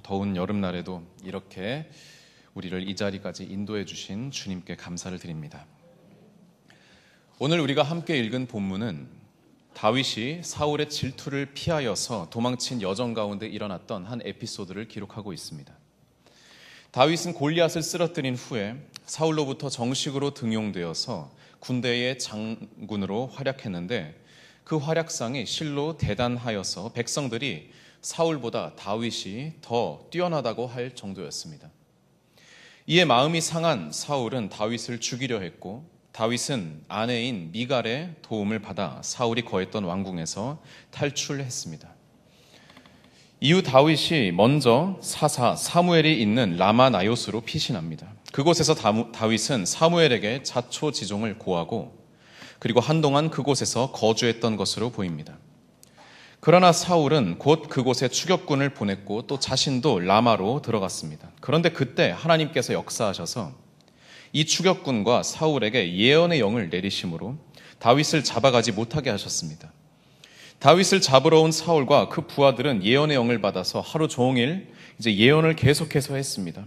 더운 여름날에도 이렇게 우리를 이 자리까지 인도해 주신 주님께 감사를 드립니다. 오늘 우리가 함께 읽은 본문은 다윗이 사울의 질투를 피하여서 도망친 여정 가운데 일어났던 한 에피소드를 기록하고 있습니다. 다윗은 골리앗을 쓰러뜨린 후에 사울로부터 정식으로 등용되어서 군대의 장군으로 활약했는데 그 활약상이 실로 대단하여서 백성들이 사울보다 다윗이 더 뛰어나다고 할 정도였습니다. 이에 마음이 상한 사울은 다윗을 죽이려 했고 다윗은 아내인 미갈의 도움을 받아 사울이 거했던 왕궁에서 탈출했습니다. 이후 다윗이 먼저 사사 사무엘이 있는 라마나요스로 피신합니다. 그곳에서 다윗은 사무엘에게 자초지종을 고하고 그리고 한동안 그곳에서 거주했던 것으로 보입니다. 그러나 사울은 곧 그곳에 추격군을 보냈고 또 자신도 라마로 들어갔습니다. 그런데 그때 하나님께서 역사하셔서 이 추격군과 사울에게 예언의 영을 내리심으로 다윗을 잡아가지 못하게 하셨습니다. 다윗을 잡으러 온 사울과 그 부하들은 예언의 영을 받아서 하루 종일 이제 예언을 계속해서 했습니다.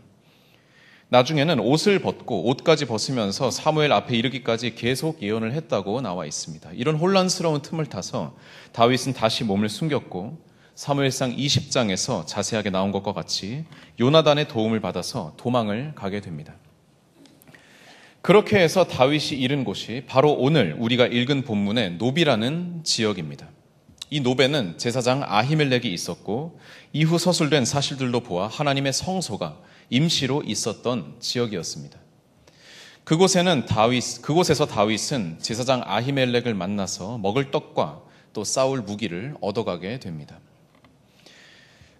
나중에는 옷을 벗고 옷까지 벗으면서 사무엘 앞에 이르기까지 계속 예언을 했다고 나와 있습니다. 이런 혼란스러운 틈을 타서 다윗은 다시 몸을 숨겼고 사무엘상 20장에서 자세하게 나온 것과 같이 요나단의 도움을 받아서 도망을 가게 됩니다. 그렇게 해서 다윗이 이른 곳이 바로 오늘 우리가 읽은 본문의 노비라는 지역입니다. 이 노베는 제사장 아히멜렉이 있었고 이후 서술된 사실들로 보아 하나님의 성소가 임시로 있었던 지역이었습니다. 그곳에서 다윗은 제사장 아히멜렉을 만나서 먹을 떡과 또 싸울 무기를 얻어가게 됩니다.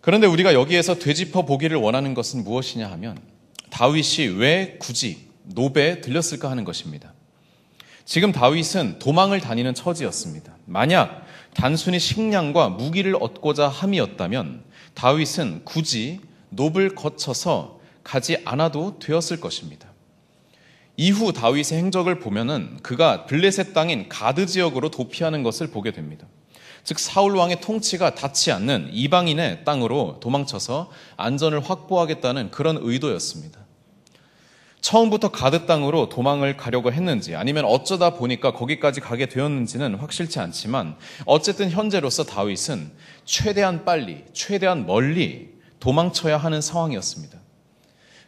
그런데 우리가 여기에서 되짚어 보기를 원하는 것은 무엇이냐 하면 다윗이 왜 굳이 노베에 들렸을까 하는 것입니다. 지금 다윗은 도망을 다니는 처지였습니다. 만약 단순히 식량과 무기를 얻고자 함이었다면 다윗은 굳이 노브를 거쳐서 가지 않아도 되었을 것입니다. 이후 다윗의 행적을 보면은 그가 블레셋 땅인 가드 지역으로 도피하는 것을 보게 됩니다. 즉 사울 왕의 통치가 닿지 않는 이방인의 땅으로 도망쳐서 안전을 확보하겠다는 그런 의도였습니다. 처음부터 가드 땅으로 도망을 가려고 했는지 아니면 어쩌다 보니까 거기까지 가게 되었는지는 확실치 않지만 어쨌든 현재로서 다윗은 최대한 빨리, 최대한 멀리 도망쳐야 하는 상황이었습니다.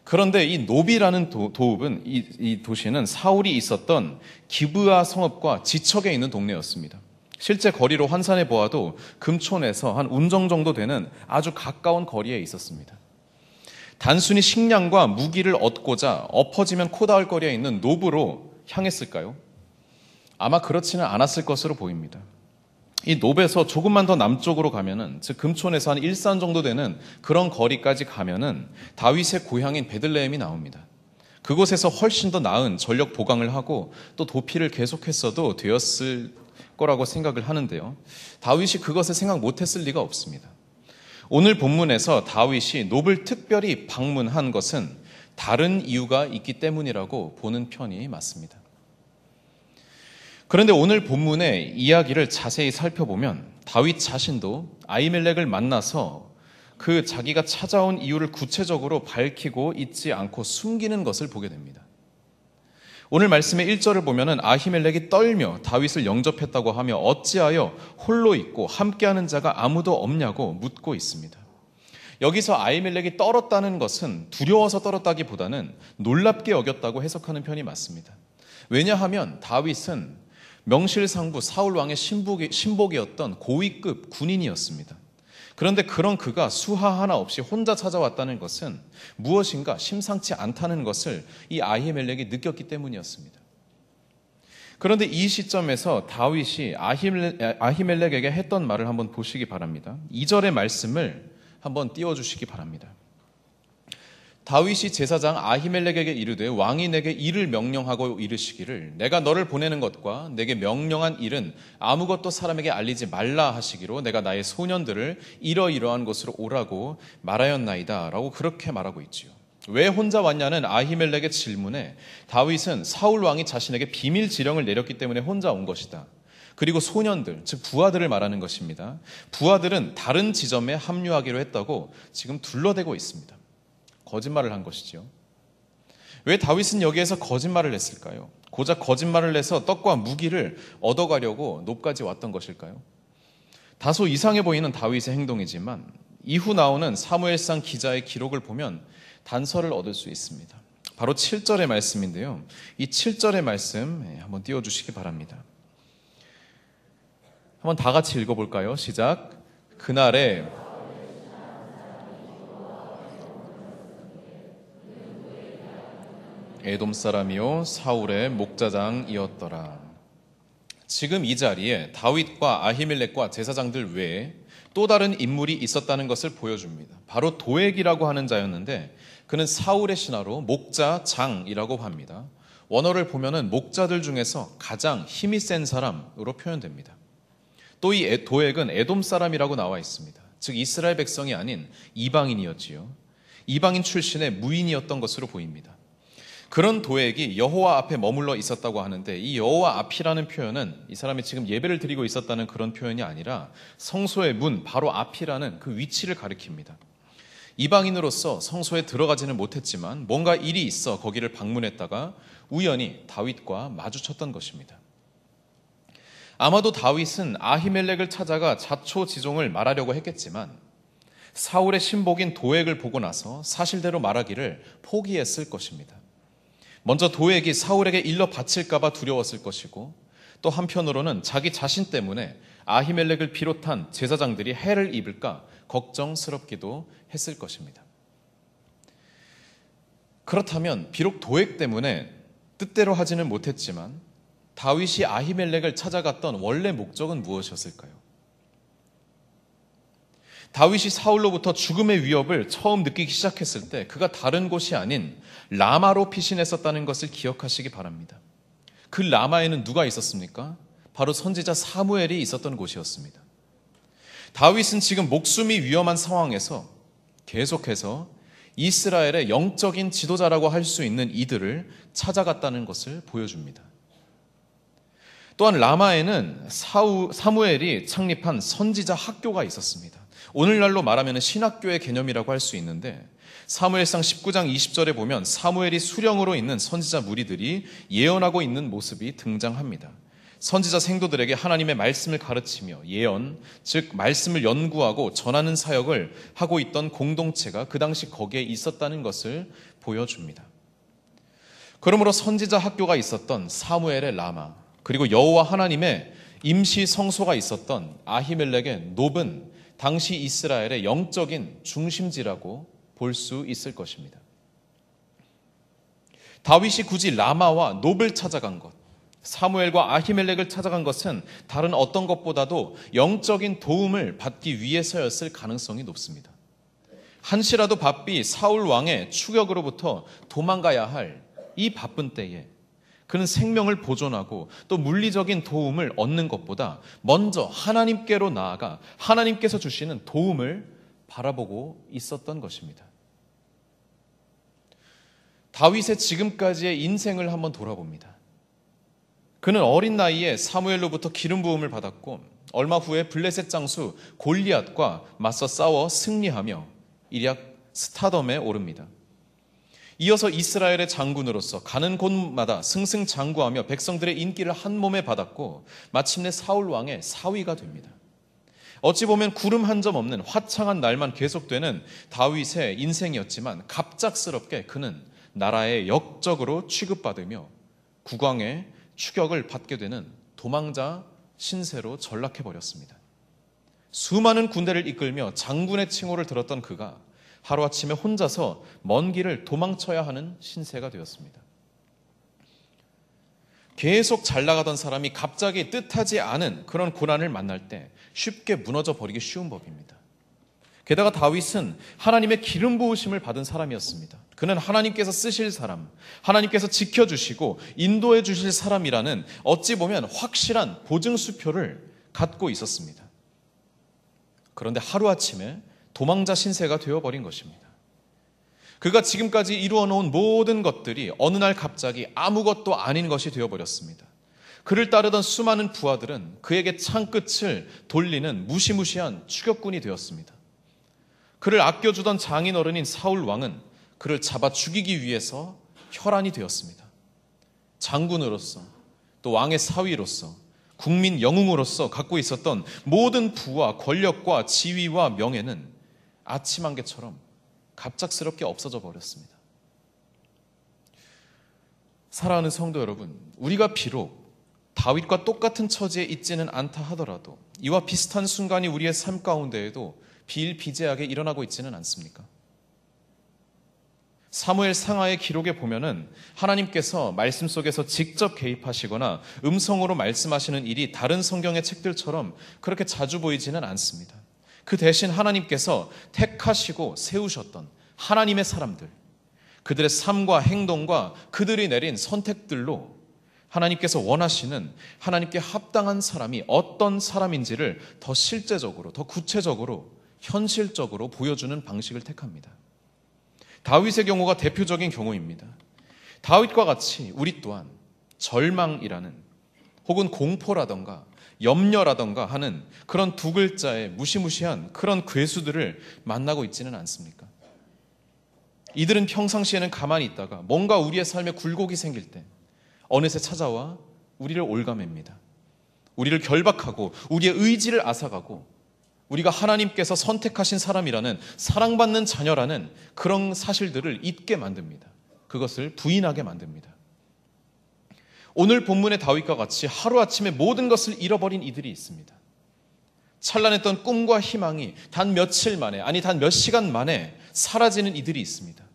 그런데 이 노비라는 도읍은 이 도시는 사울이 있었던 기브아 성읍과 지척에 있는 동네였습니다. 실제 거리로 환산해 보아도 금촌에서 한 운정 정도 되는 아주 가까운 거리에 있었습니다. 단순히 식량과 무기를 얻고자 엎어지면 코 닿을 거리에 있는 노브로 향했을까요? 아마 그렇지는 않았을 것으로 보입니다. 이 노브에서 조금만 더 남쪽으로 가면은, 즉 금촌에서 한 일산 정도 되는 그런 거리까지 가면은 다윗의 고향인 베들레헴이 나옵니다. 그곳에서 훨씬 더 나은 전력 보강을 하고 또 도피를 계속했어도 되었을 거라고 생각을 하는데요. 다윗이 그것을 생각 못했을 리가 없습니다. 오늘 본문에서 다윗이 노브를 특별히 방문한 것은 다른 이유가 있기 때문이라고 보는 편이 맞습니다. 그런데 오늘 본문의 이야기를 자세히 살펴보면 다윗 자신도 아히멜렉을 만나서 그 자기가 찾아온 이유를 구체적으로 밝히고 있지 않고 숨기는 것을 보게 됩니다. 오늘 말씀의 1절을 보면은 아히멜렉이 떨며 다윗을 영접했다고 하며 어찌하여 홀로 있고 함께하는 자가 아무도 없냐고 묻고 있습니다. 여기서 아히멜렉이 떨었다는 것은 두려워서 떨었다기보다는 놀랍게 여겼다고 해석하는 편이 맞습니다. 왜냐하면 다윗은 명실상부 사울 왕의 신복이었던 고위급 군인이었습니다. 그런데 그런 그가 수하 하나 없이 혼자 찾아왔다는 것은 무엇인가 심상치 않다는 것을 이 아히멜렉이 느꼈기 때문이었습니다. 그런데 이 시점에서 다윗이 아히멜렉에게 했던 말을 한번 보시기 바랍니다. 2절의 말씀을 한번 띄워주시기 바랍니다. 다윗이 제사장 아히멜렉에게 이르되 왕이 내게 일을 명령하고 이르시기를 내가 너를 보내는 것과 내게 명령한 일은 아무것도 사람에게 알리지 말라 하시기로 내가 나의 소년들을 이러이러한 곳으로 오라고 말하였나이다 라고 그렇게 말하고 있지요. 왜 혼자 왔냐는 아히멜렉의 질문에 다윗은 사울 왕이 자신에게 비밀 지령을 내렸기 때문에 혼자 온 것이다. 그리고 소년들, 즉 부하들을 말하는 것입니다. 부하들은 다른 지점에 합류하기로 했다고 지금 둘러대고 있습니다. 거짓말을 한 것이죠. 왜 다윗은 여기에서 거짓말을 했을까요? 고작 거짓말을 해서 떡과 무기를 얻어가려고 놉까지 왔던 것일까요? 다소 이상해 보이는 다윗의 행동이지만 이후 나오는 사무엘상 기자의 기록을 보면 단서를 얻을 수 있습니다. 바로 7절의 말씀인데요. 이 7절의 말씀 한번 띄워주시기 바랍니다. 한번 다 같이 읽어볼까요? 시작. 그날에 에돔 사람이요 사울의 목자장이었더라. 지금 이 자리에 다윗과 아히멜렉과 제사장들 외에 또 다른 인물이 있었다는 것을 보여줍니다. 바로 도액이라고 하는 자였는데 그는 사울의 신하로 목자장이라고 합니다. 원어를 보면은 목자들 중에서 가장 힘이 센 사람으로 표현됩니다. 또 이 도액은 에돔 사람이라고 나와 있습니다. 즉 이스라엘 백성이 아닌 이방인이었지요. 이방인 출신의 무인이었던 것으로 보입니다. 그런 도액이 여호와 앞에 머물러 있었다고 하는데 이 여호와 앞이라는 표현은 이 사람이 지금 예배를 드리고 있었다는 그런 표현이 아니라 성소의 문 바로 앞이라는 그 위치를 가리킵니다. 이방인으로서 성소에 들어가지는 못했지만 뭔가 일이 있어 거기를 방문했다가 우연히 다윗과 마주쳤던 것입니다. 아마도 다윗은 아히멜렉을 찾아가 자초지종을 말하려고 했겠지만 사울의 신복인 도액을 보고 나서 사실대로 말하기를 포기했을 것입니다. 먼저 도액이 사울에게 일러 바칠까 봐 두려웠을 것이고 또 한편으로는 자기 자신 때문에 아히멜렉을 비롯한 제사장들이 해를 입을까 걱정스럽기도 했을 것입니다. 그렇다면 비록 도액 때문에 뜻대로 하지는 못했지만 다윗이 아히멜렉을 찾아갔던 원래 목적은 무엇이었을까요? 다윗이 사울로부터 죽음의 위협을 처음 느끼기 시작했을 때 그가 다른 곳이 아닌 라마로 피신했었다는 것을 기억하시기 바랍니다. 그 라마에는 누가 있었습니까? 바로 선지자 사무엘이 있었던 곳이었습니다. 다윗은 지금 목숨이 위험한 상황에서 계속해서 이스라엘의 영적인 지도자라고 할 수 있는 이들을 찾아갔다는 것을 보여줍니다. 또한 라마에는 사무엘이 창립한 선지자 학교가 있었습니다. 오늘날로 말하면 신학교의 개념이라고 할 수 있는데 사무엘상 19장 20절에 보면 사무엘이 수령으로 있는 선지자 무리들이 예언하고 있는 모습이 등장합니다. 선지자 생도들에게 하나님의 말씀을 가르치며 예언, 즉 말씀을 연구하고 전하는 사역을 하고 있던 공동체가 그 당시 거기에 있었다는 것을 보여줍니다. 그러므로 선지자 학교가 있었던 사무엘의 라마, 그리고 여호와 하나님의 임시 성소가 있었던 아히멜렉의 놉은 당시 이스라엘의 영적인 중심지라고 볼 수 있을 것입니다. 다윗이 굳이 라마와 놉을 찾아간 것, 사무엘과 아히멜렉을 찾아간 것은 다른 어떤 것보다도 영적인 도움을 받기 위해서였을 가능성이 높습니다. 한시라도 바삐 사울 왕의 추격으로부터 도망가야 할 이 바쁜 때에 그는 생명을 보존하고 또 물리적인 도움을 얻는 것보다 먼저 하나님께로 나아가 하나님께서 주시는 도움을 바라보고 있었던 것입니다. 다윗의 지금까지의 인생을 한번 돌아봅니다. 그는 어린 나이에 사무엘로부터 기름 부음을 받았고 얼마 후에 블레셋 장수 골리앗과 맞서 싸워 승리하며 일약 스타덤에 오릅니다. 이어서 이스라엘의 장군으로서 가는 곳마다 승승장구하며 백성들의 인기를 한 몸에 받았고 마침내 사울 왕의 사위가 됩니다. 어찌 보면 구름 한 점 없는 화창한 날만 계속되는 다윗의 인생이었지만 갑작스럽게 그는 나라의 역적으로 취급받으며 국왕의 추격을 받게 되는 도망자 신세로 전락해버렸습니다. 수많은 군대를 이끌며 장군의 칭호를 들었던 그가 하루아침에 혼자서 먼 길을 도망쳐야 하는 신세가 되었습니다. 계속 잘 나가던 사람이 갑자기 뜻하지 않은 그런 고난을 만날 때 쉽게 무너져 버리기 쉬운 법입니다. 게다가 다윗은 하나님의 기름 부으심을 받은 사람이었습니다. 그는 하나님께서 쓰실 사람, 하나님께서 지켜주시고 인도해 주실 사람이라는 어찌 보면 확실한 보증수표를 갖고 있었습니다. 그런데 하루아침에 도망자 신세가 되어버린 것입니다. 그가 지금까지 이루어 놓은 모든 것들이 어느 날 갑자기 아무것도 아닌 것이 되어버렸습니다. 그를 따르던 수많은 부하들은 그에게 창끝을 돌리는 무시무시한 추격군이 되었습니다. 그를 아껴주던 장인 어른인 사울 왕은 그를 잡아 죽이기 위해서 혈안이 되었습니다. 장군으로서 또 왕의 사위로서 국민 영웅으로서 갖고 있었던 모든 부와 권력과 지위와 명예는 아침 안개처럼 갑작스럽게 없어져 버렸습니다. 사랑하는 성도 여러분, 우리가 비록 다윗과 똑같은 처지에 있지는 않다 하더라도 이와 비슷한 순간이 우리의 삶 가운데에도 비일비재하게 일어나고 있지는 않습니까? 사무엘 상하의 기록에 보면은 하나님께서 말씀 속에서 직접 개입하시거나 음성으로 말씀하시는 일이 다른 성경의 책들처럼 그렇게 자주 보이지는 않습니다. 그 대신 하나님께서 택하시고 세우셨던 하나님의 사람들, 그들의 삶과 행동과 그들이 내린 선택들로 하나님께서 원하시는 하나님께 합당한 사람이 어떤 사람인지를 더 실제적으로, 더 구체적으로, 현실적으로 보여주는 방식을 택합니다. 다윗의 경우가 대표적인 경우입니다. 다윗과 같이 우리 또한 절망이라는 혹은 공포라던가 염려라던가 하는 그런 두 글자의 무시무시한 그런 괴수들을 만나고 있지는 않습니까? 이들은 평상시에는 가만히 있다가 뭔가 우리의 삶에 굴곡이 생길 때 어느새 찾아와 우리를 올가맵니다. 우리를 결박하고 우리의 의지를 앗아가고 우리가 하나님께서 선택하신 사람이라는, 사랑받는 자녀라는 그런 사실들을 잊게 만듭니다. 그것을 부인하게 만듭니다. 오늘 본문의 다윗과 같이 하루아침에 모든 것을 잃어버린 이들이 있습니다. 찬란했던 꿈과 희망이 단 며칠 만에, 아니 단 몇 시간 만에 사라지는 이들이 있습니다.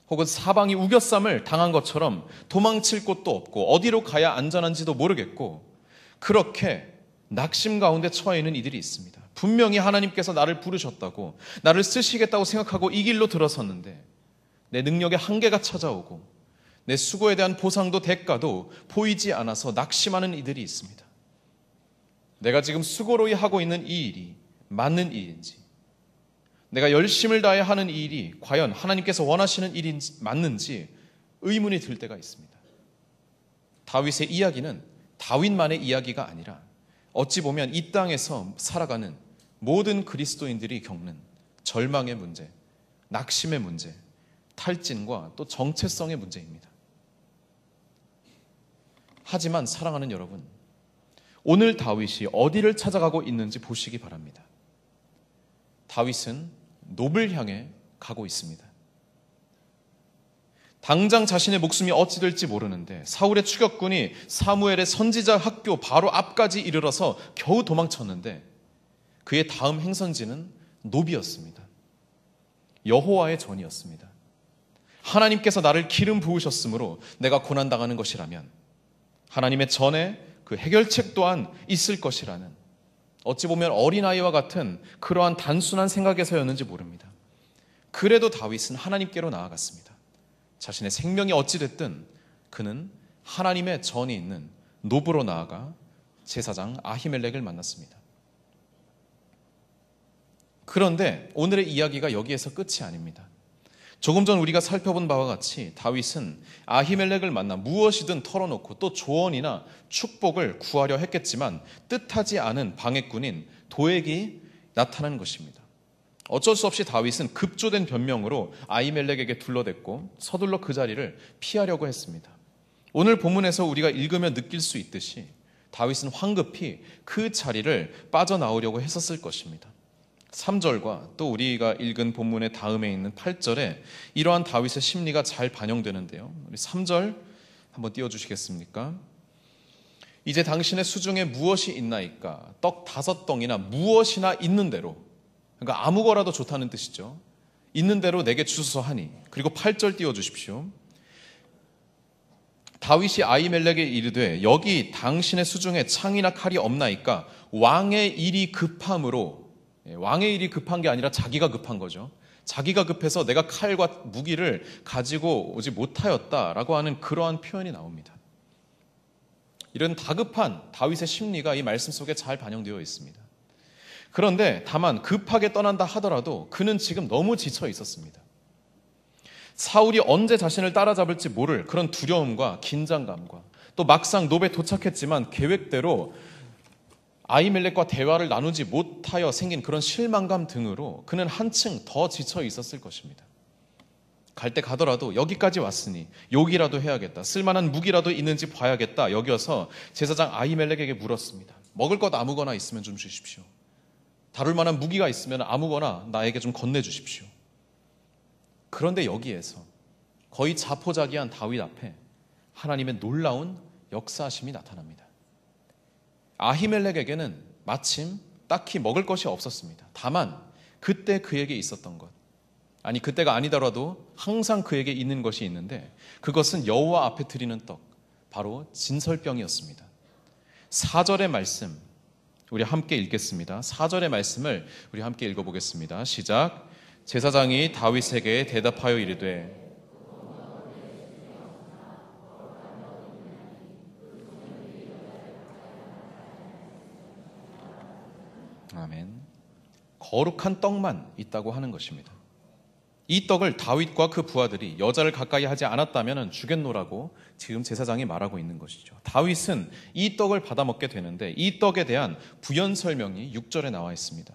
혹은 사방이 우겨쌈을 당한 것처럼 도망칠 곳도 없고 어디로 가야 안전한지도 모르겠고 그렇게 낙심 가운데 처해 있는 이들이 있습니다. 분명히 하나님께서 나를 부르셨다고, 나를 쓰시겠다고 생각하고 이 길로 들어섰는데 내 능력의 한계가 찾아오고 내 수고에 대한 보상도 대가도 보이지 않아서 낙심하는 이들이 있습니다. 내가 지금 수고로이 하고 있는 이 일이 맞는 일인지, 내가 열심을 다해 하는 이 일이 과연 하나님께서 원하시는 일인지 맞는지 의문이 들 때가 있습니다. 다윗의 이야기는 다윗만의 이야기가 아니라 어찌 보면 이 땅에서 살아가는 모든 그리스도인들이 겪는 절망의 문제, 낙심의 문제, 탈진과 또 정체성의 문제입니다. 하지만 사랑하는 여러분, 오늘 다윗이 어디를 찾아가고 있는지 보시기 바랍니다. 다윗은 놉을 향해 가고 있습니다. 당장 자신의 목숨이 어찌 될지 모르는데 사울의 추격군이 사무엘의 선지자 학교 바로 앞까지 이르러서 겨우 도망쳤는데 그의 다음 행선지는 놉이었습니다. 여호와의 전이었습니다. 하나님께서 나를 기름 부으셨으므로 내가 고난당하는 것이라면 하나님의 전에 그 해결책 또한 있을 것이라는, 어찌 보면 어린아이와 같은 그러한 단순한 생각에서였는지 모릅니다. 그래도 다윗은 하나님께로 나아갔습니다. 자신의 생명이 어찌됐든 그는 하나님의 전이 있는 놉으로 나아가 제사장 아히멜렉을 만났습니다. 그런데 오늘의 이야기가 여기에서 끝이 아닙니다. 조금 전 우리가 살펴본 바와 같이 다윗은 아히멜렉을 만나 무엇이든 털어놓고 또 조언이나 축복을 구하려 했겠지만 뜻하지 않은 방해꾼인 도액이 나타난 것입니다. 어쩔 수 없이 다윗은 급조된 변명으로 아히멜렉에게 둘러댔고 서둘러 그 자리를 피하려고 했습니다. 오늘 본문에서 우리가 읽으며 느낄 수 있듯이 다윗은 황급히 그 자리를 빠져나오려고 했었을 것입니다. 3절과 또 우리가 읽은 본문의 다음에 있는 8절에 이러한 다윗의 심리가 잘 반영되는데요. 우리 3절 한번 띄워주시겠습니까? 이제 당신의 수중에 무엇이 있나이까? 떡 5덩이나 무엇이나 있는 대로, 그러니까 아무 거라도 좋다는 뜻이죠. 있는 대로 내게 주소서 하니. 그리고 8절 띄워주십시오. 다윗이 아히멜렉에 이르되 여기 당신의 수중에 창이나 칼이 없나이까? 왕의 일이 급함으로, 왕의 일이 급한 게 아니라 자기가 급한 거죠. 자기가 급해서 내가 칼과 무기를 가지고 오지 못하였다라고 하는 그러한 표현이 나옵니다. 이런 다급한 다윗의 심리가 이 말씀 속에 잘 반영되어 있습니다. 그런데 다만 급하게 떠난다 하더라도 그는 지금 너무 지쳐 있었습니다. 사울이 언제 자신을 따라잡을지 모를 그런 두려움과 긴장감과 또 막상 노베에 도착했지만 계획대로 아히멜렉과 대화를 나누지 못하여 생긴 그런 실망감 등으로 그는 한층 더 지쳐 있었을 것입니다. 갈 때 가더라도 여기까지 왔으니 욕이라도 해야겠다. 쓸만한 무기라도 있는지 봐야겠다. 여기어서 제사장 아히멜렉에게 물었습니다. 먹을 것 아무거나 있으면 좀 주십시오. 다룰 만한 무기가 있으면 아무거나 나에게 좀 건네주십시오. 그런데 여기에서 거의 자포자기한 다윗 앞에 하나님의 놀라운 역사하심이 나타납니다. 아히멜렉에게는 마침 딱히 먹을 것이 없었습니다. 다만 그때 그에게 있었던 것, 아니 그때가 아니더라도 항상 그에게 있는 것이 있는데 그것은 여호와 앞에 드리는 떡, 바로 진설병이었습니다. 4절의 말씀 우리 함께 읽겠습니다. 4절의 말씀을 우리 함께 읽어보겠습니다. 시작. 제사장이 다윗에게 대답하여 이르되 아멘. 거룩한 떡만 있다고 하는 것입니다. 이 떡을 다윗과 그 부하들이 여자를 가까이 하지 않았다면 죽였노라고 지금 제사장이 말하고 있는 것이죠. 다윗은 이 떡을 받아 먹게 되는데 이 떡에 대한 부연 설명이 6절에 나와 있습니다.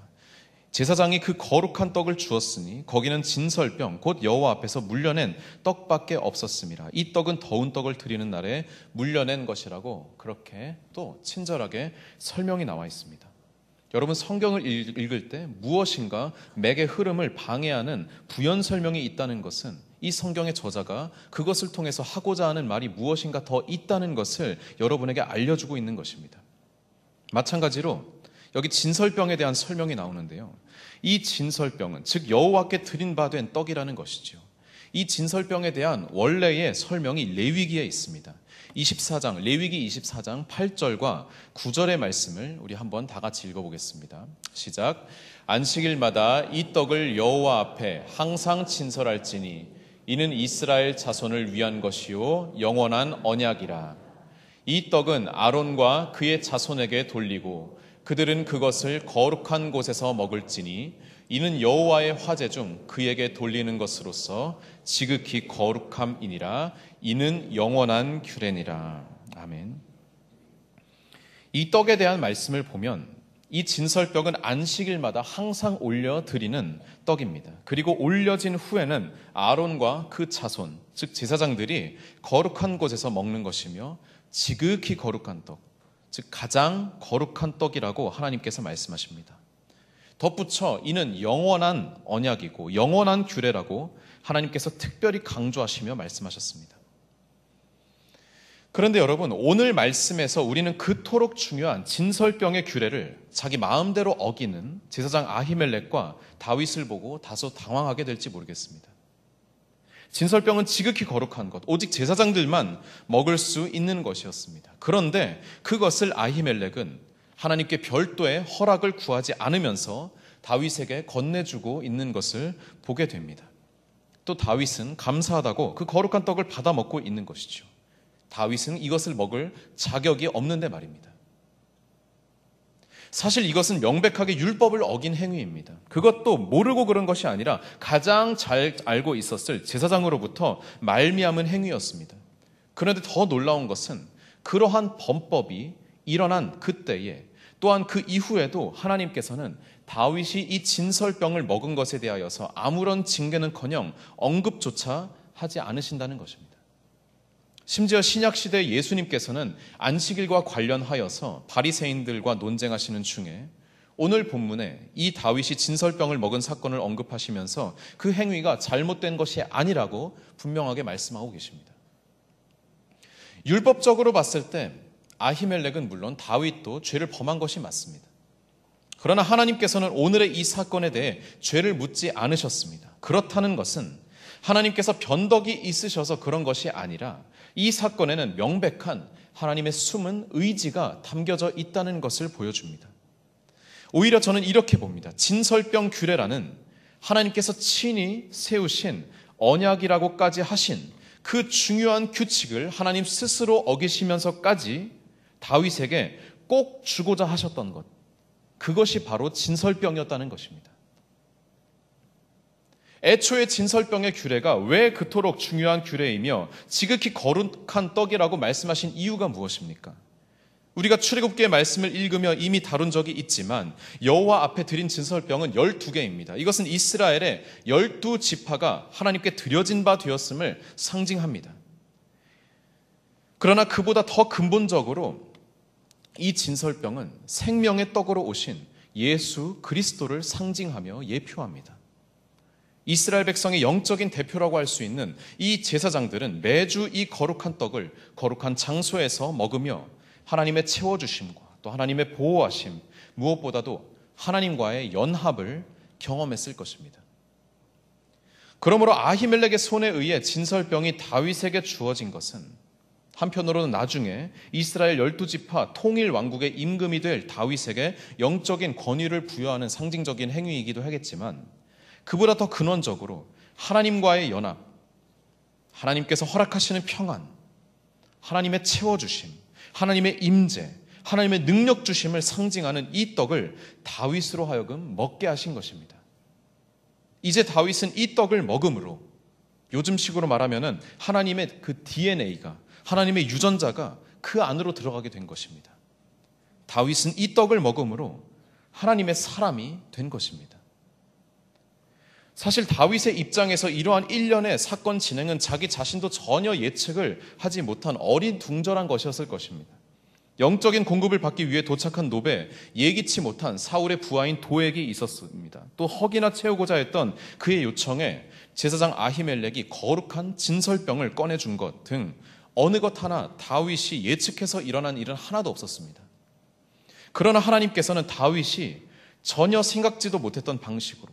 제사장이 그 거룩한 떡을 주었으니 거기는 진설병 곧 여호와 앞에서 물려낸 떡밖에 없었습니다. 이 떡은 더운 떡을 드리는 날에 물려낸 것이라고 그렇게 또 친절하게 설명이 나와 있습니다. 여러분 성경을 읽을 때 무엇인가 맥의 흐름을 방해하는 부연 설명이 있다는 것은 이 성경의 저자가 그것을 통해서 하고자 하는 말이 무엇인가 더 있다는 것을 여러분에게 알려주고 있는 것입니다. 마찬가지로 여기 진설병에 대한 설명이 나오는데요. 이 진설병은 즉 여호와께 드린 바 된 떡이라는 것이죠. 이 진설병에 대한 원래의 설명이 레위기에 있습니다. 24장, 레위기 24장 8절과 9절의 말씀을 우리 한번 다 같이 읽어보겠습니다. 시작. 안식일마다 이 떡을 여호와 앞에 항상 진설할지니 이는 이스라엘 자손을 위한 것이요 영원한 언약이라. 이 떡은 아론과 그의 자손에게 돌리고 그들은 그것을 거룩한 곳에서 먹을지니 이는 여호와의 화제 중 그에게 돌리는 것으로서 지극히 거룩함이니라. 이는 영원한 규례니라. 아멘. 이 떡에 대한 말씀을 보면 이 진설병은 안식일마다 항상 올려드리는 떡입니다. 그리고 올려진 후에는 아론과 그 자손, 즉 제사장들이 거룩한 곳에서 먹는 것이며 지극히 거룩한 떡, 즉 가장 거룩한 떡이라고 하나님께서 말씀하십니다. 덧붙여 이는 영원한 언약이고 영원한 규례라고 하나님께서 특별히 강조하시며 말씀하셨습니다. 그런데 여러분 오늘 말씀에서 우리는 그토록 중요한 진설병의 규례를 자기 마음대로 어기는 제사장 아히멜렉과 다윗을 보고 다소 당황하게 될지 모르겠습니다. 진설병은 지극히 거룩한 것, 오직 제사장들만 먹을 수 있는 것이었습니다. 그런데 그것을 아히멜렉은 하나님께 별도의 허락을 구하지 않으면서 다윗에게 건네주고 있는 것을 보게 됩니다. 또 다윗은 감사하다고 그 거룩한 떡을 받아 먹고 있는 것이죠. 다윗은 이것을 먹을 자격이 없는데 말입니다. 사실 이것은 명백하게 율법을 어긴 행위입니다. 그것도 모르고 그런 것이 아니라 가장 잘 알고 있었을 제사장으로부터 말미암은 행위였습니다. 그런데 더 놀라운 것은 그러한 범법이 일어난 그때에 또한 그 이후에도 하나님께서는 다윗이 이 진설병을 먹은 것에 대하여서 아무런 징계는커녕 언급조차 하지 않으신다는 것입니다. 심지어 신약시대 예수님께서는 안식일과 관련하여서 바리새인들과 논쟁하시는 중에 오늘 본문에 이 다윗이 진설병을 먹은 사건을 언급하시면서 그 행위가 잘못된 것이 아니라고 분명하게 말씀하고 계십니다. 율법적으로 봤을 때 아히멜렉은 물론 다윗도 죄를 범한 것이 맞습니다. 그러나 하나님께서는 오늘의 이 사건에 대해 죄를 묻지 않으셨습니다. 그렇다는 것은 하나님께서 변덕이 있으셔서 그런 것이 아니라 이 사건에는 명백한 하나님의 숨은 의지가 담겨져 있다는 것을 보여줍니다. 오히려 저는 이렇게 봅니다. 진설병 규례라는 하나님께서 친히 세우신 언약이라고까지 하신 그 중요한 규칙을 하나님 스스로 어기시면서까지 다윗에게 꼭 주고자 하셨던 것, 그것이 바로 진설병이었다는 것입니다. 애초에 진설병의 규례가 왜 그토록 중요한 규례이며 지극히 거룩한 떡이라고 말씀하신 이유가 무엇입니까? 우리가 출애굽기의 말씀을 읽으며 이미 다룬 적이 있지만 여호와 앞에 드린 진설병은 12개입니다. 이것은 이스라엘의 12지파가 하나님께 드려진 바 되었음을 상징합니다. 그러나 그보다 더 근본적으로 이 진설병은 생명의 떡으로 오신 예수 그리스도를 상징하며 예표합니다. 이스라엘 백성의 영적인 대표라고 할 수 있는 이 제사장들은 매주 이 거룩한 떡을 거룩한 장소에서 먹으며 하나님의 채워주심과 또 하나님의 보호하심, 무엇보다도 하나님과의 연합을 경험했을 것입니다. 그러므로 아히멜렉의 손에 의해 진설병이 다윗에게 주어진 것은 한편으로는 나중에 이스라엘 12지파 통일 왕국의 임금이 될 다윗에게 영적인 권위를 부여하는 상징적인 행위이기도 하겠지만 그보다 더 근원적으로 하나님과의 연합, 하나님께서 허락하시는 평안, 하나님의 채워주심, 하나님의 임재, 하나님의 능력 주심을 상징하는 이 떡을 다윗으로 하여금 먹게 하신 것입니다. 이제 다윗은 이 떡을 먹음으로 요즘식으로 말하면 하나님의 그 DNA가, 하나님의 유전자가 그 안으로 들어가게 된 것입니다. 다윗은 이 떡을 먹음으로 하나님의 사람이 된 것입니다. 사실 다윗의 입장에서 이러한 일련의 사건 진행은 자기 자신도 전혀 예측을 하지 못한 어리둥절한 것이었을 것입니다. 영적인 공급을 받기 위해 도착한 노베, 예기치 못한 사울의 부하인 도액이 있었습니다. 또 허기나 채우고자 했던 그의 요청에 제사장 아히멜렉이 거룩한 진설병을 꺼내준 것 등 어느 것 하나 다윗이 예측해서 일어난 일은 하나도 없었습니다. 그러나 하나님께서는 다윗이 전혀 생각지도 못했던 방식으로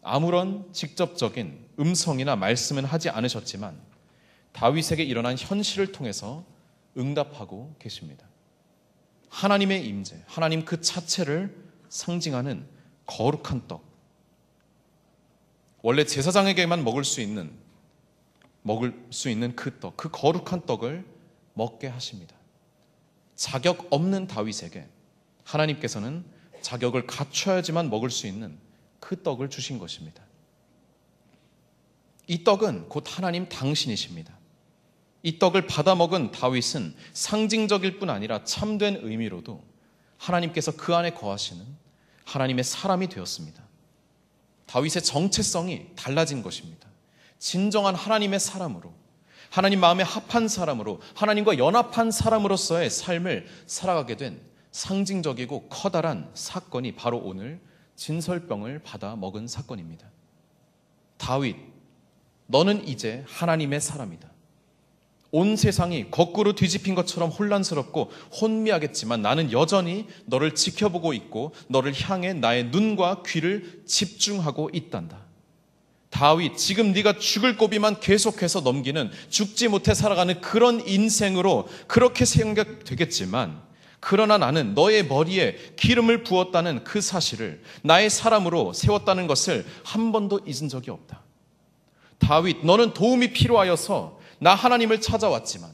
아무런 직접적인 음성이나 말씀은 하지 않으셨지만 다윗에게 일어난 현실을 통해서 응답하고 계십니다. 하나님의 임재, 하나님 그 자체를 상징하는 거룩한 떡. 원래 제사장에게만 먹을 수 있는 그 떡, 그 거룩한 떡을 먹게 하십니다. 자격 없는 다윗에게 하나님께서는 자격을 갖춰야지만 먹을 수 있는 그 떡을 주신 것입니다. 이 떡은 곧 하나님 당신이십니다. 이 떡을 받아 먹은 다윗은 상징적일 뿐 아니라 참된 의미로도 하나님께서 그 안에 거하시는 하나님의 사람이 되었습니다. 다윗의 정체성이 달라진 것입니다. 진정한 하나님의 사람으로, 하나님 마음에 합한 사람으로, 하나님과 연합한 사람으로서의 삶을 살아가게 된 상징적이고 커다란 사건이 바로 오늘 진설병을 받아 먹은 사건입니다. 다윗, 너는 이제 하나님의 사람이다. 온 세상이 거꾸로 뒤집힌 것처럼 혼란스럽고 혼미하겠지만 나는 여전히 너를 지켜보고 있고 너를 향해 나의 눈과 귀를 집중하고 있단다. 다윗, 지금 네가 죽을 고비만 계속해서 넘기는, 죽지 못해 살아가는 그런 인생으로 그렇게 생각되겠지만 그러나 나는 너의 머리에 기름을 부었다는 그 사실을 나의 사람으로 세웠다는 것을 한 번도 잊은 적이 없다. 다윗, 너는 도움이 필요하여서 나 하나님을 찾아왔지만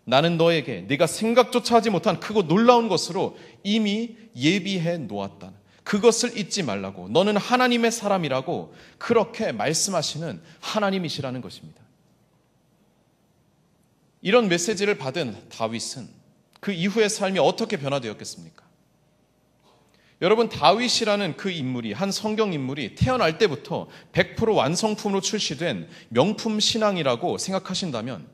나는 너에게 네가 생각조차 하지 못한 크고 놀라운 것으로 이미 예비해 놓았다. 그것을 잊지 말라고. 너는 하나님의 사람이라고 그렇게 말씀하시는 하나님이시라는 것입니다. 이런 메시지를 받은 다윗은 그 이후의 삶이 어떻게 변화되었겠습니까? 여러분, 다윗이라는 그 인물이, 한 성경 인물이 태어날 때부터 100% 완성품으로 출시된 명품 신앙이라고 생각하신다면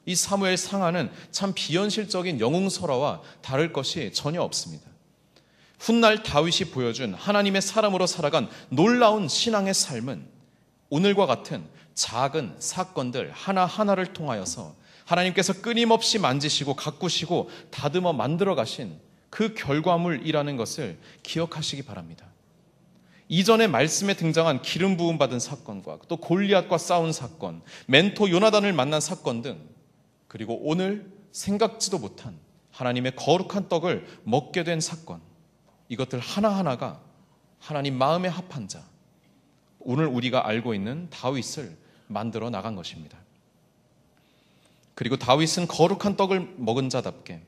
이 사무엘 상하는 참 비현실적인 영웅설화와 다를 것이 전혀 없습니다. 훗날 다윗이 보여준 하나님의 사람으로 살아간 놀라운 신앙의 삶은 오늘과 같은 작은 사건들 하나하나를 통하여서 하나님께서 끊임없이 만지시고 가꾸시고 다듬어 만들어 가신 그 결과물이라는 것을 기억하시기 바랍니다. 이전에 말씀에 등장한 기름 부음 받은 사건과 또 골리앗과 싸운 사건, 멘토 요나단을 만난 사건 등, 그리고 오늘 생각지도 못한 하나님의 거룩한 떡을 먹게 된 사건, 이것들 하나하나가 하나님 마음에 합한 자, 오늘 우리가 알고 있는 다윗을 만들어 나간 것입니다. 그리고 다윗은 거룩한 떡을 먹은 자답게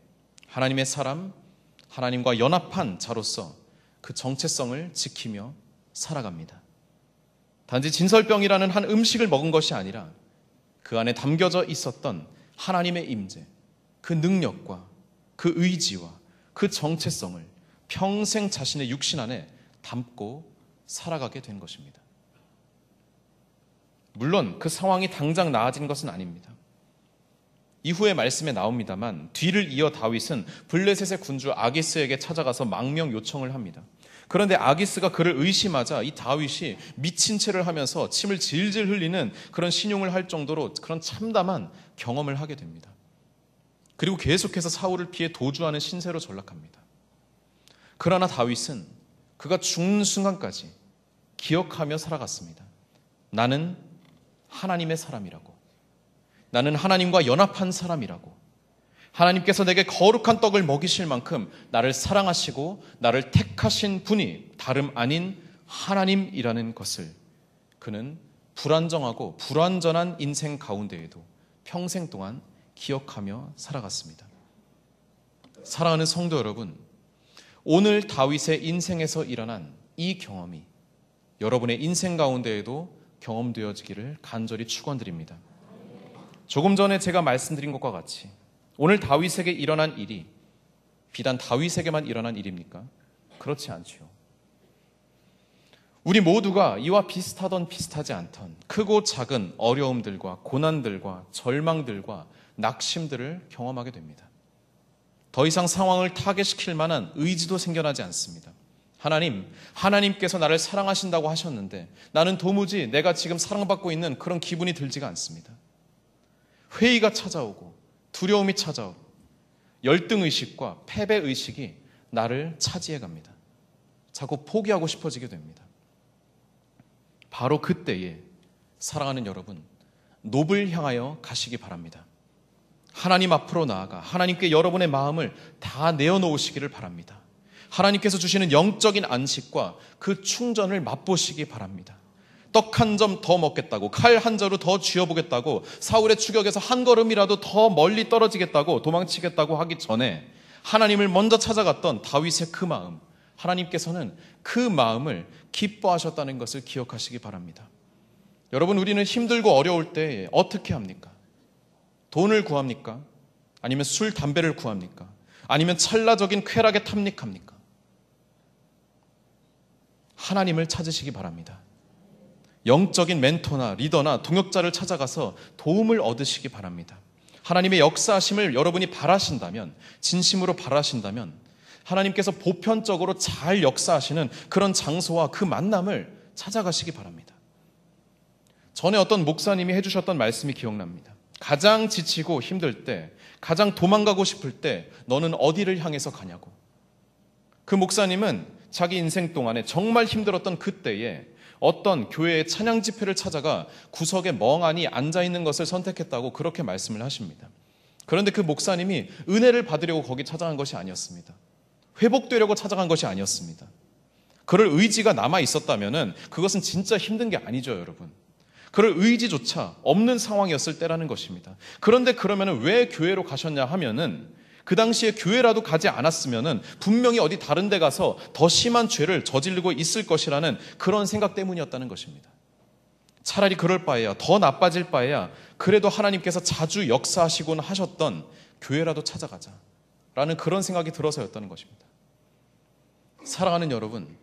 하나님의 사람, 하나님과 연합한 자로서 그 정체성을 지키며 살아갑니다. 단지 진설병이라는 한 음식을 먹은 것이 아니라 그 안에 담겨져 있었던 하나님의 임재, 그 능력과 그 의지와 그 정체성을 평생 자신의 육신 안에 담고 살아가게 된 것입니다. 물론 그 상황이 당장 나아진 것은 아닙니다. 이후의 말씀에 나옵니다만 뒤를 이어 다윗은 블레셋의 군주 아기스에게 찾아가서 망명 요청을 합니다. 그런데 아기스가 그를 의심하자 이 다윗이 미친 채를 하면서 침을 질질 흘리는 그런 신용을 할 정도로 그런 참담한 경험을 하게 됩니다. 그리고 계속해서 사울을 피해 도주하는 신세로 전락합니다. 그러나 다윗은 그가 죽는 순간까지 기억하며 살아갔습니다. 나는 하나님의 사람이라고, 나는 하나님과 연합한 사람이라고, 하나님께서 내게 거룩한 떡을 먹이실 만큼 나를 사랑하시고 나를 택하신 분이 다름 아닌 하나님이라는 것을 그는 불안정하고 불완전한 인생 가운데에도 평생 동안 기억하며 살아갔습니다. 사랑하는 성도 여러분, 오늘 다윗의 인생에서 일어난 이 경험이 여러분의 인생 가운데에도 경험되어지기를 간절히 축원드립니다. 조금 전에 제가 말씀드린 것과 같이 오늘 다윗에게 일어난 일이 비단 다윗에게만 일어난 일입니까? 그렇지 않지요. 우리 모두가 이와 비슷하던 비슷하지 않던 크고 작은 어려움들과 고난들과 절망들과 낙심들을 경험하게 됩니다. 더 이상 상황을 타개시킬 만한 의지도 생겨나지 않습니다. 하나님께서 나를 사랑하신다고 하셨는데 나는 도무지 내가 지금 사랑받고 있는 그런 기분이 들지가 않습니다. 회의가 찾아오고 두려움이 찾아오고 열등의식과 패배의식이 나를 차지해 갑니다. 자꾸 포기하고 싶어지게 됩니다. 바로 그때에 사랑하는 여러분, 놉을 향하여 가시기 바랍니다. 하나님 앞으로 나아가 하나님께 여러분의 마음을 다 내어놓으시기를 바랍니다. 하나님께서 주시는 영적인 안식과 그 충전을 맛보시기 바랍니다. 떡 한 점 더 먹겠다고, 칼 한 자루 더 쥐어보겠다고, 사울의 추격에서 한 걸음이라도 더 멀리 떨어지겠다고, 도망치겠다고 하기 전에 하나님을 먼저 찾아갔던 다윗의 그 마음, 하나님께서는 그 마음을 기뻐하셨다는 것을 기억하시기 바랍니다. 여러분, 우리는 힘들고 어려울 때 어떻게 합니까? 돈을 구합니까? 아니면 술, 담배를 구합니까? 아니면 찰나적인 쾌락에 탐닉합니까? 하나님을 찾으시기 바랍니다. 영적인 멘토나 리더나 동역자를 찾아가서 도움을 얻으시기 바랍니다. 하나님의 역사하심을 여러분이 바라신다면, 진심으로 바라신다면 하나님께서 보편적으로 잘 역사하시는 그런 장소와 그 만남을 찾아가시기 바랍니다. 전에 어떤 목사님이 해주셨던 말씀이 기억납니다. 가장 지치고 힘들 때, 가장 도망가고 싶을 때 너는 어디를 향해서 가냐고. 그 목사님은 자기 인생 동안에 정말 힘들었던 그때에 어떤 교회의 찬양 집회를 찾아가 구석에 멍하니 앉아있는 것을 선택했다고 그렇게 말씀을 하십니다. 그런데 그 목사님이 은혜를 받으려고 거기 찾아간 것이 아니었습니다. 회복되려고 찾아간 것이 아니었습니다. 그럴 의지가 남아 있었다면 그것은 진짜 힘든 게 아니죠, 여러분. 그럴 의지조차 없는 상황이었을 때라는 것입니다. 그런데 그러면 왜 교회로 가셨냐 하면은 그 당시에 교회라도 가지 않았으면은 분명히 어디 다른 데 가서 더 심한 죄를 저지르고 있을 것이라는 그런 생각 때문이었다는 것입니다. 차라리 그럴 바에야, 더 나빠질 바에야 그래도 하나님께서 자주 역사하시곤 하셨던 교회라도 찾아가자라는 그런 생각이 들어서였다는 것입니다. 사랑하는 여러분,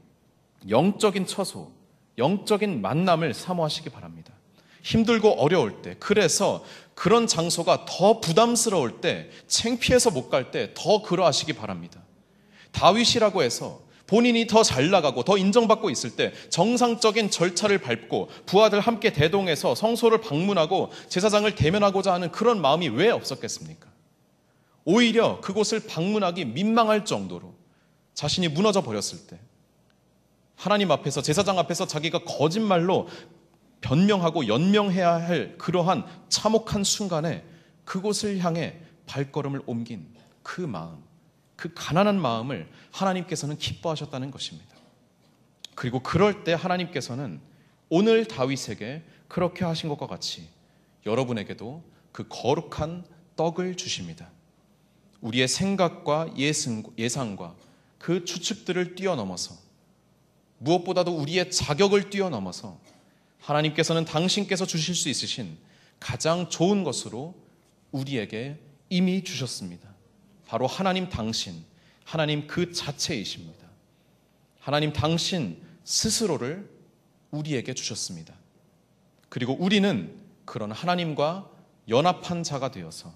영적인 처소, 영적인 만남을 사모하시기 바랍니다. 힘들고 어려울 때, 그래서 그런 장소가 더 부담스러울 때, 창피해서 못 갈 때 더 그러하시기 바랍니다. 다윗이라고 해서 본인이 더 잘 나가고 더 인정받고 있을 때 정상적인 절차를 밟고 부하들 함께 대동해서 성소를 방문하고 제사장을 대면하고자 하는 그런 마음이 왜 없었겠습니까? 오히려 그곳을 방문하기 민망할 정도로 자신이 무너져 버렸을 때, 하나님 앞에서, 제사장 앞에서 자기가 거짓말로 변명하고 연명해야 할 그러한 참혹한 순간에 그곳을 향해 발걸음을 옮긴 그 마음, 그 가난한 마음을 하나님께서는 기뻐하셨다는 것입니다. 그리고 그럴 때 하나님께서는 오늘 다윗에게 그렇게 하신 것과 같이 여러분에게도 그 거룩한 떡을 주십니다. 우리의 생각과 예상과 그 추측들을 뛰어넘어서, 무엇보다도 우리의 자격을 뛰어넘어서 하나님께서는 당신께서 주실 수 있으신 가장 좋은 것으로 우리에게 이미 주셨습니다. 바로 하나님 당신, 하나님 그 자체이십니다. 하나님 당신 스스로를 우리에게 주셨습니다. 그리고 우리는 그런 하나님과 연합한 자가 되어서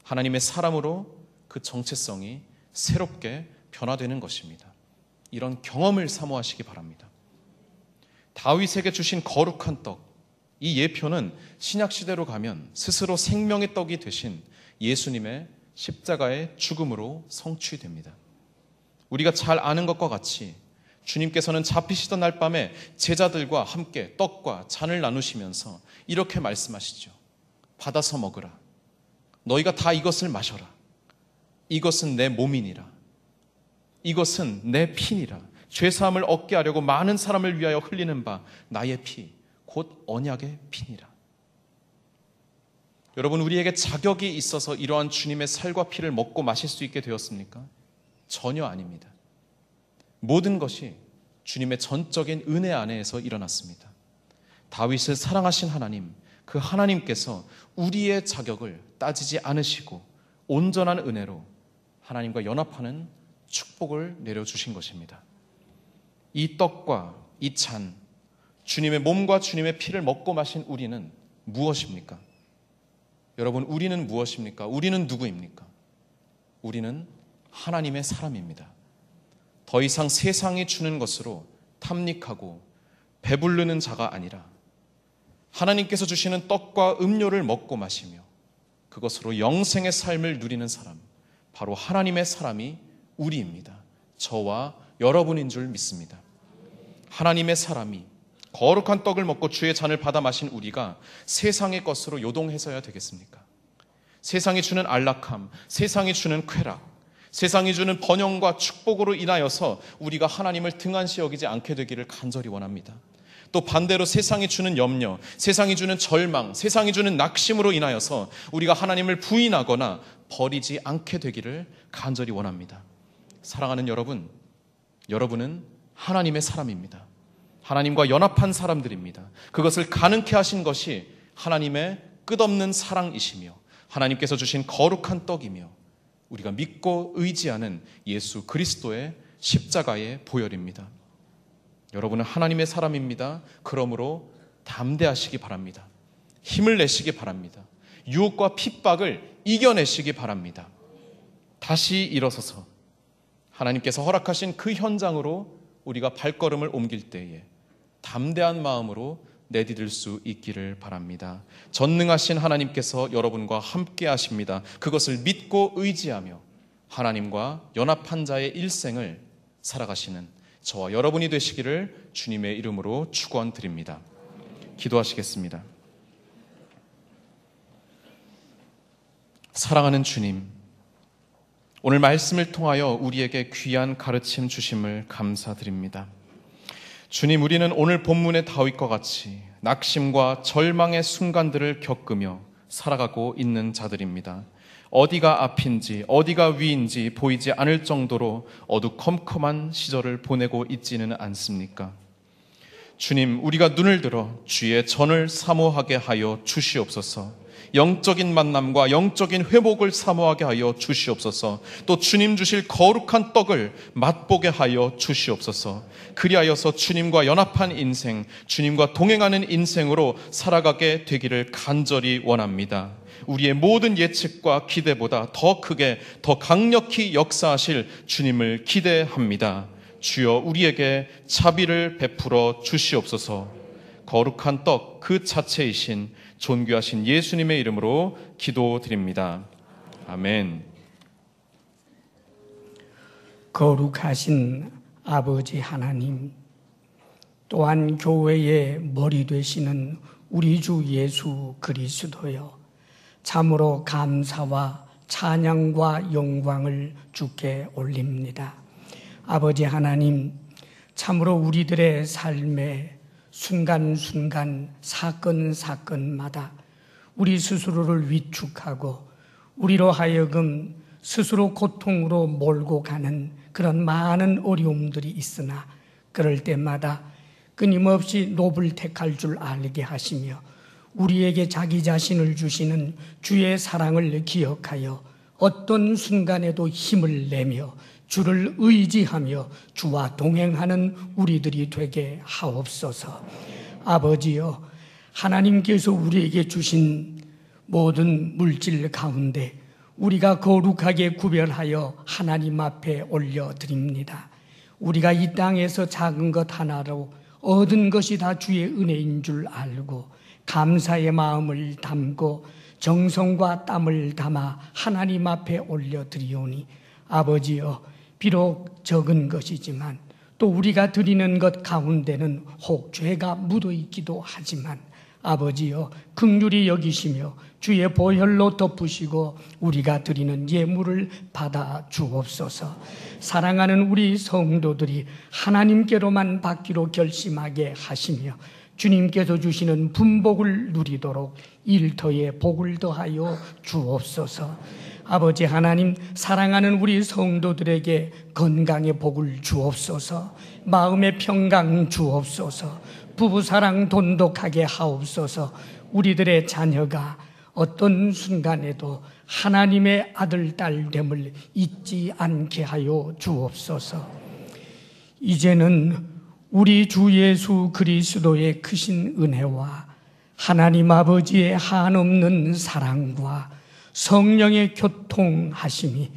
하나님의 사람으로 그 정체성이 새롭게 변화되는 것입니다. 이런 경험을 사모하시기 바랍니다. 다윗에게 주신 거룩한 떡, 이 예표는 신약시대로 가면 스스로 생명의 떡이 되신 예수님의 십자가의 죽음으로 성취됩니다. 우리가 잘 아는 것과 같이 주님께서는 잡히시던 날 밤에 제자들과 함께 떡과 잔을 나누시면서 이렇게 말씀하시죠. 받아서 먹으라. 너희가 다 이것을 마셔라. 이것은 내 몸이니라. 이것은 내 피니라. 죄사함을 얻게 하려고 많은 사람을 위하여 흘리는 바 나의 피, 곧 언약의 피니라. 여러분, 우리에게 자격이 있어서 이러한 주님의 살과 피를 먹고 마실 수 있게 되었습니까? 전혀 아닙니다. 모든 것이 주님의 전적인 은혜 안에서 일어났습니다. 다윗을 사랑하신 하나님, 그 하나님께서 우리의 자격을 따지지 않으시고 온전한 은혜로 하나님과 연합하는 축복을 내려주신 것입니다. 이 떡과 이 잔, 주님의 몸과 주님의 피를 먹고 마신 우리는 무엇입니까? 여러분, 우리는 무엇입니까? 우리는 누구입니까? 우리는 하나님의 사람입니다. 더 이상 세상이 주는 것으로 탐닉하고 배부르는 자가 아니라 하나님께서 주시는 떡과 음료를 먹고 마시며 그것으로 영생의 삶을 누리는 사람, 바로 하나님의 사람이 우리입니다. 저와 여러분인 줄 믿습니다. 하나님의 사람이 거룩한 떡을 먹고 주의 잔을 받아 마신 우리가 세상의 것으로 요동해서야 되겠습니까? 세상이 주는 안락함, 세상이 주는 쾌락, 세상이 주는 번영과 축복으로 인하여서 우리가 하나님을 등한시 여기지 않게 되기를 간절히 원합니다. 또 반대로 세상이 주는 염려, 세상이 주는 절망, 세상이 주는 낙심으로 인하여서 우리가 하나님을 부인하거나 버리지 않게 되기를 간절히 원합니다. 사랑하는 여러분, 여러분은 하나님의 사람입니다. 하나님과 연합한 사람들입니다. 그것을 가능케 하신 것이 하나님의 끝없는 사랑이시며 하나님께서 주신 거룩한 떡이며 우리가 믿고 의지하는 예수 그리스도의 십자가의 보혈입니다. 여러분은 하나님의 사람입니다. 그러므로 담대하시기 바랍니다. 힘을 내시기 바랍니다. 유혹과 핍박을 이겨내시기 바랍니다. 다시 일어서서 하나님께서 허락하신 그 현장으로 우리가 발걸음을 옮길 때에 담대한 마음으로 내디딜 수 있기를 바랍니다. 전능하신 하나님께서 여러분과 함께 하십니다. 그것을 믿고 의지하며 하나님과 연합한 자의 일생을 살아가시는 저와 여러분이 되시기를 주님의 이름으로 축원드립니다. 기도하시겠습니다. 사랑하는 주님, 오늘 말씀을 통하여 우리에게 귀한 가르침 주심을 감사드립니다. 주님, 우리는 오늘 본문의 다윗과 같이 낙심과 절망의 순간들을 겪으며 살아가고 있는 자들입니다. 어디가 앞인지 어디가 위인지 보이지 않을 정도로 어두컴컴한 시절을 보내고 있지는 않습니까? 주님, 우리가 눈을 들어 주의 전을 사모하게 하여 주시옵소서. 영적인 만남과 영적인 회복을 사모하게 하여 주시옵소서. 또 주님 주실 거룩한 떡을 맛보게 하여 주시옵소서. 그리하여서 주님과 연합한 인생, 주님과 동행하는 인생으로 살아가게 되기를 간절히 원합니다. 우리의 모든 예측과 기대보다 더 크게, 더 강력히 역사하실 주님을 기대합니다. 주여, 우리에게 자비를 베풀어 주시옵소서. 거룩한 떡 그 자체이신 존귀하신 예수님의 이름으로 기도드립니다. 아멘. 거룩하신 아버지 하나님, 또한 교회의 머리 되시는 우리 주 예수 그리스도여, 참으로 감사와 찬양과 영광을 주께 올립니다. 아버지 하나님, 참으로 우리들의 삶에 순간순간 사건마다 우리 스스로를 위축하고 우리로 하여금 스스로 고통으로 몰고 가는 그런 많은 어려움들이 있으나 그럴 때마다 끊임없이 노를 택할 줄 알게 하시며 우리에게 자기 자신을 주시는 주의 사랑을 기억하여 어떤 순간에도 힘을 내며 주를 의지하며 주와 동행하는 우리들이 되게 하옵소서. 아버지여, 하나님께서 우리에게 주신 모든 물질 가운데 우리가 거룩하게 구별하여 하나님 앞에 올려드립니다. 우리가 이 땅에서 작은 것 하나로 얻은 것이 다 주의 은혜인 줄 알고 감사의 마음을 담고 정성과 땀을 담아 하나님 앞에 올려드리오니 아버지여, 비록 적은 것이지만 또 우리가 드리는 것 가운데는 혹 죄가 묻어있기도 하지만 아버지여, 긍휼히 여기시며 주의 보혈로 덮으시고 우리가 드리는 예물을 받아 주옵소서. 사랑하는 우리 성도들이 하나님께로만 받기로 결심하게 하시며 주님께서 주시는 분복을 누리도록 일터에 복을 더하여 주옵소서. 아버지 하나님, 사랑하는 우리 성도들에게 건강의 복을 주옵소서. 마음의 평강 주옵소서. 부부사랑 돈독하게 하옵소서. 우리들의 자녀가 어떤 순간에도 하나님의 아들, 딸됨을 잊지 않게 하여 주옵소서. 이제는 우리 주 예수 그리스도의 크신 은혜와 하나님 아버지의 한없는 사랑과 성령의 교통하심이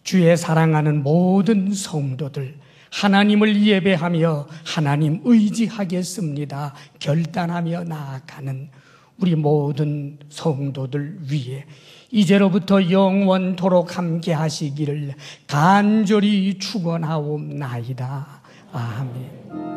주의 사랑하는 모든 성도들 하나님을 예배하며 하나님 의지하겠습니다 결단하며 나아가는 우리 모든 성도들 위해 이제로부터 영원토록 함께 하시기를 간절히 축원하옵나이다. 아멘.